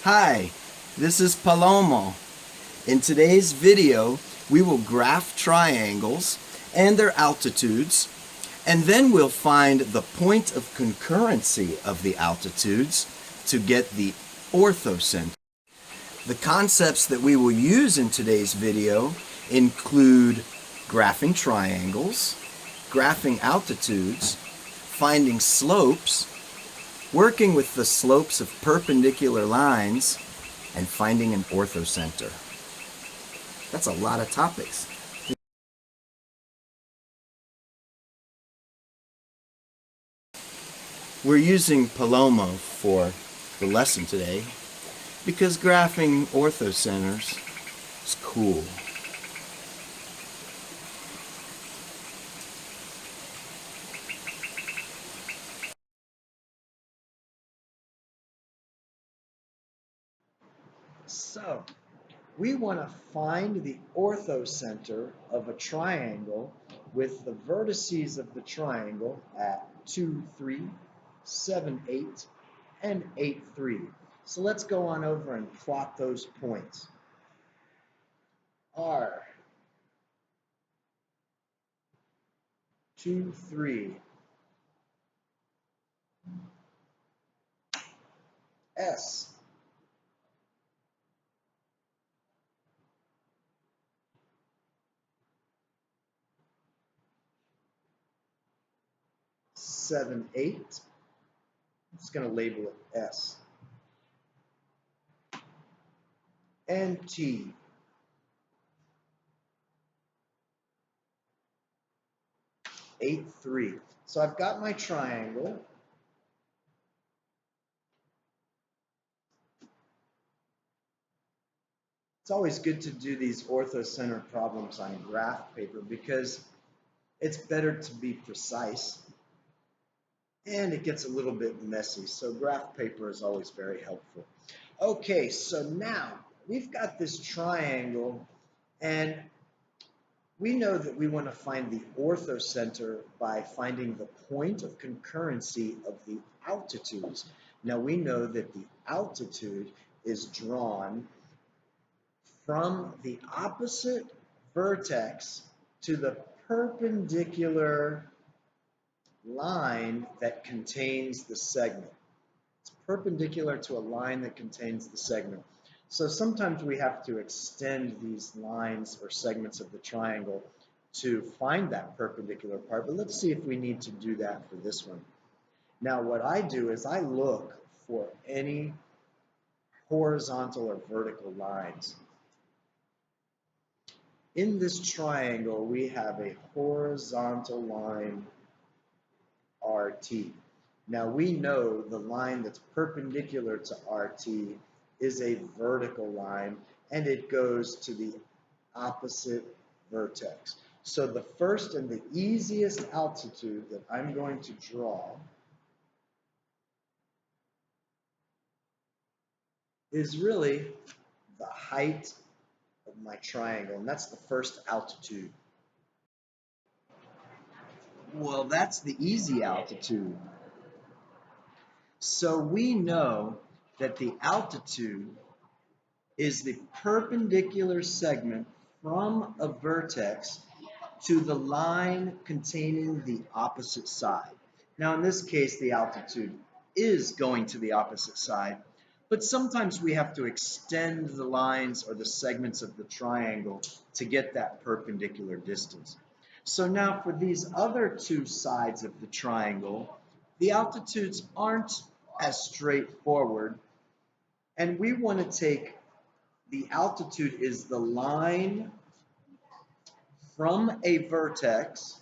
Hi, this is Palomo. In today's video, we will graph triangles and their altitudes, and then we'll find the point of concurrency of the altitudes to get the orthocenter. The concepts that we will use in today's video include graphing triangles, graphing altitudes, finding slopes, working with the slopes of perpendicular lines, and finding an orthocenter. That's a lot of topics. We're using Palomo for the lesson today because graphing orthocenters is cool. So, we want to find the orthocenter of a triangle with the vertices of the triangle at 2, 3, 7, 8, and 8, 3. So let's go on over and plot those points. R, 2, 3. S, 7, 8. I'm just going to label it S. And T. Eight, 3. So I've got my triangle. It's always good to do these orthocenter problems on graph paper because it's better to be precise and it gets a little bit messy. So graph paper is always very helpful. Okay, so now we've got this triangle and we know that we want to find the orthocenter by finding the point of concurrency of the altitudes. Now we know that the altitude is drawn from the opposite vertex to the perpendicular line that contains the segment. It's perpendicular to a line that contains the segment. So sometimes we have to extend these lines or segments of the triangle to find that perpendicular part, but let's see if we need to do that for this one. Now what I do is I look for any horizontal or vertical lines. In this triangle, we have a horizontal line RT. Now we know the line that's perpendicular to RT is a vertical line and it goes to the opposite vertex. So the first and the easiest altitude that I'm going to draw is really the height of my triangle, and that's the first altitude. Well, that's the easy altitude. So we know that the altitude is the perpendicular segment from a vertex to the line containing the opposite side. Now in this case, the altitude is going to the opposite side, but sometimes we have to extend the lines or the segments of the triangle to get that perpendicular distance. So now for these other two sides of the triangle, the altitudes aren't as straightforward, and we want to take the altitude is the line from a vertex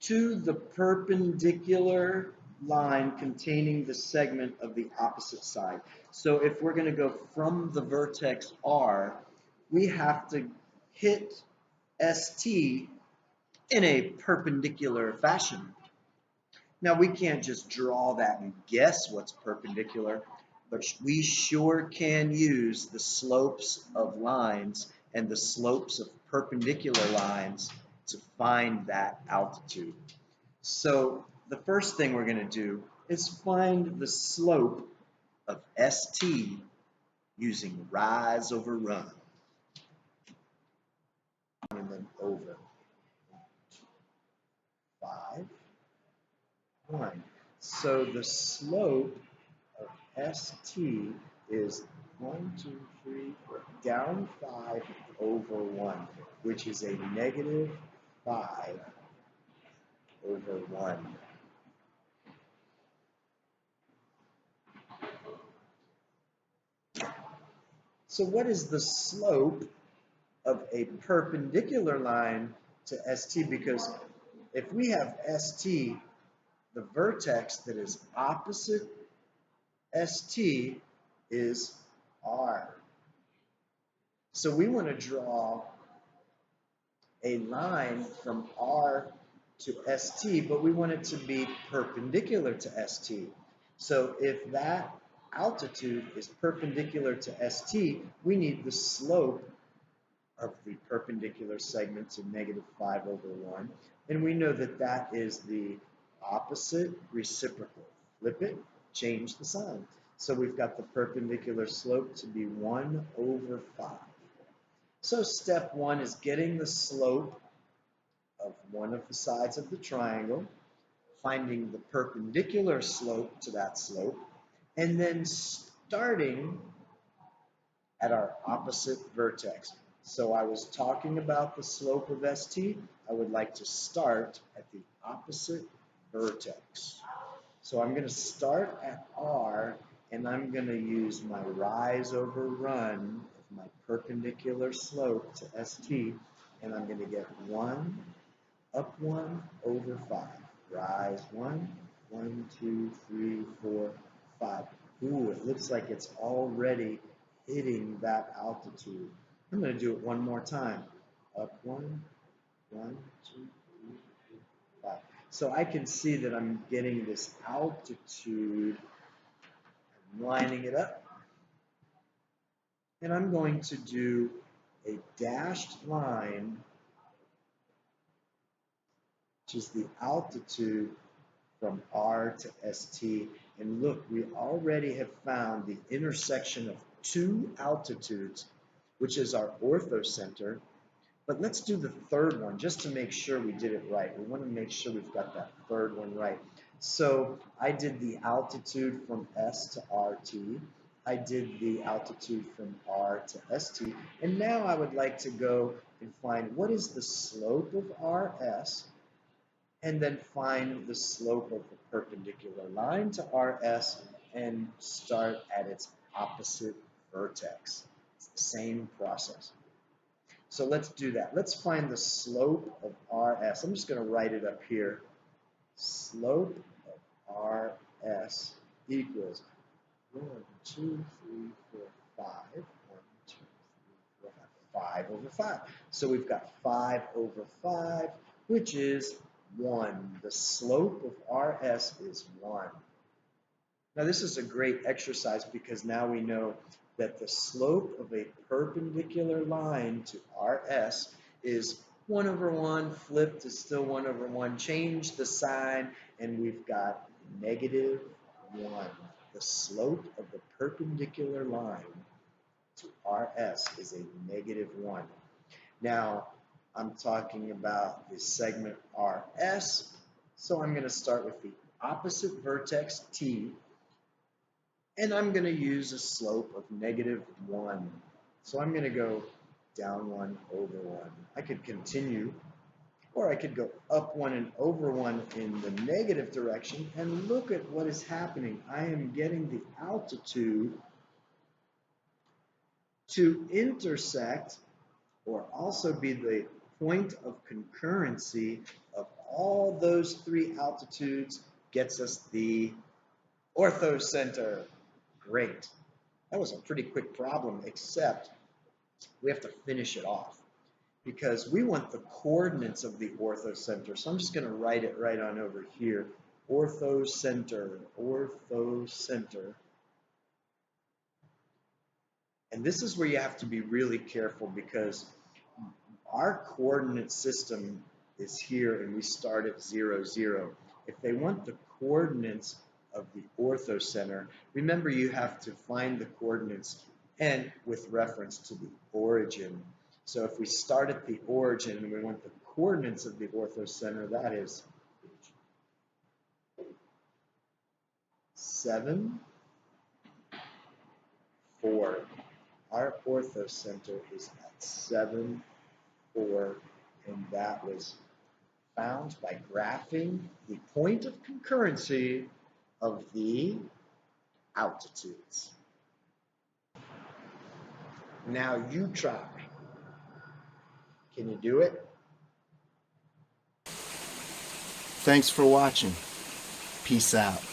to the perpendicular line containing the segment of the opposite side. So if we're going to go from the vertex R, we have to hit ST in a perpendicular fashion. Now we can't just draw that and guess what's perpendicular, but we sure can use the slopes of lines and the slopes of perpendicular lines to find that altitude. So the first thing we're going to do is find the slope of ST using rise over run. And then over. 5, 1. So the slope of ST is 1, 2, 3, 4, down 5 over 1, which is a negative 5 over 1. So what is the slope of a perpendicular line to ST? Because if we have ST, the vertex that is opposite ST is R. So we want to draw a line from R to ST, but we want it to be perpendicular to ST. So if that altitude is perpendicular to ST, we need the slope of the perpendicular segment to negative 5 over 1. And we know that that is the opposite reciprocal. Flip it, change the sign. So we've got the perpendicular slope to be 1 over 5. So step 1 is getting the slope of one of the sides of the triangle, finding the perpendicular slope to that slope, and then starting at our opposite vertex. So I was talking about the slope of ST. I would like to start at the opposite vertex. So I'm going to start at R, and I'm going to use my rise over run of my perpendicular slope to ST, and I'm going to get 1, up 1 over 5. Rise 1, 1, 2, 3, 4, 5. Ooh, it looks like it's already hitting that altitude. I'm going to do it one more time. Up 1, 1, 2, 3, 4, 5. So I can see that I'm getting this altitude. I'm lining it up. And I'm going to do a dashed line, which is the altitude from R to ST. And look, we already have found the intersection of two altitudes, which is our orthocenter. But let's do the third one just to make sure we did it right. We want to make sure we've got that third one right. So I did the altitude from S to RT. I did the altitude from R to ST. And now I would like to go and find what is the slope of RS, and then find the slope of the perpendicular line to RS and start at its opposite vertex. It's the same process. So let's do that. Let's find the slope of RS. I'm just going to write it up here. Slope of RS equals 1, 2, 3, 4, 5. 1, 2, 3, 4, 5. 5 over 5. So we've got 5 over 5, which is 1. The slope of RS is 1. Now this is a great exercise because now we know that the slope of a perpendicular line to RS is 1 over 1, flipped is still 1 over 1, change the sign, and we've got negative 1. The slope of the perpendicular line to RS is a negative 1. Now, I'm talking about the segment RS, so I'm going to start with the opposite vertex T, and I'm going to use a slope of negative 1. So I'm going to go down 1 over 1. I could continue, or I could go up 1 and over 1 in the negative direction, and look at what is happening. I am getting the altitude to intersect, or also be the point of concurrency of all those three altitudes, gets us the orthocenter. Great. That was a pretty quick problem, except we have to finish it off because we want the coordinates of the orthocenter. So I'm just going to write it right on over here. Orthocenter, orthocenter. And this is where you have to be really careful because our coordinate system is here and we start at 0, 0. If they want the coordinates of the orthocenter, remember you have to find the coordinates and with reference to the origin. So if we start at the origin and we want the coordinates of the orthocenter, that is 7, 4. Our orthocenter is at 7, 4, and that was found by graphing the point of concurrency of the altitudes. Now you try. Can you do it? Thanks for watching. Peace out.